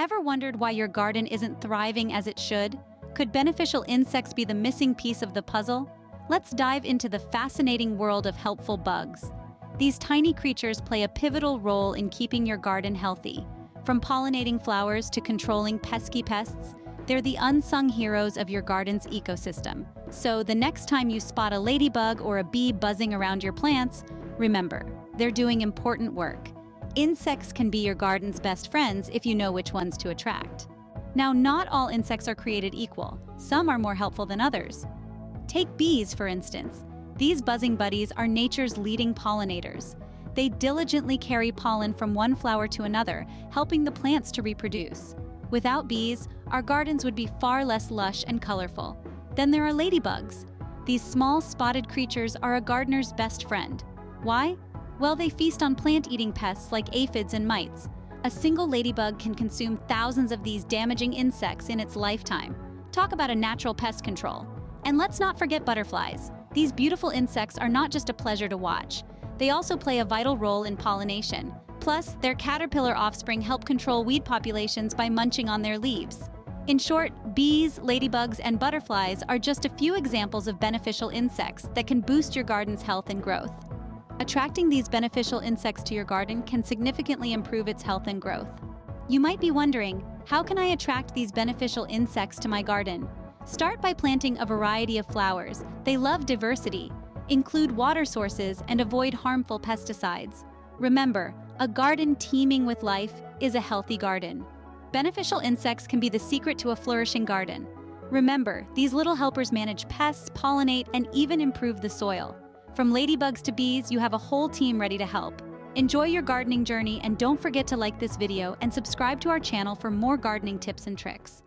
Ever wondered why your garden isn't thriving as it should? Could beneficial insects be the missing piece of the puzzle? Let's dive into the fascinating world of helpful bugs. These tiny creatures play a pivotal role in keeping your garden healthy. From pollinating flowers to controlling pesky pests, they're the unsung heroes of your garden's ecosystem. So the next time you spot a ladybug or a bee buzzing around your plants, remember, they're doing important work. Insects can be your garden's best friends if you know which ones to attract. Now, not all insects are created equal. Some are more helpful than others. Take bees, for instance. These buzzing buddies are nature's leading pollinators. They diligently carry pollen from one flower to another, helping the plants to reproduce. Without bees, our gardens would be far less lush and colorful. Then there are ladybugs. These small spotted creatures are a gardener's best friend. Why? Well, they feast on plant-eating pests like aphids and mites. A single ladybug can consume thousands of these damaging insects in its lifetime. Talk about a natural pest control. And let's not forget butterflies. These beautiful insects are not just a pleasure to watch. They also play a vital role in pollination. Plus, their caterpillar offspring help control weed populations by munching on their leaves. In short, bees, ladybugs, and butterflies are just a few examples of beneficial insects that can boost your garden's health and growth. Attracting these beneficial insects to your garden can significantly improve its health and growth. You might be wondering, how can I attract these beneficial insects to my garden? Start by planting a variety of flowers. They love diversity. Include water sources and avoid harmful pesticides. Remember, a garden teeming with life is a healthy garden. Beneficial insects can be the secret to a flourishing garden. Remember, these little helpers manage pests, pollinate, and even improve the soil. From ladybugs to bees, you have a whole team ready to help. Enjoy your gardening journey and don't forget to like this video and subscribe to our channel for more gardening tips and tricks.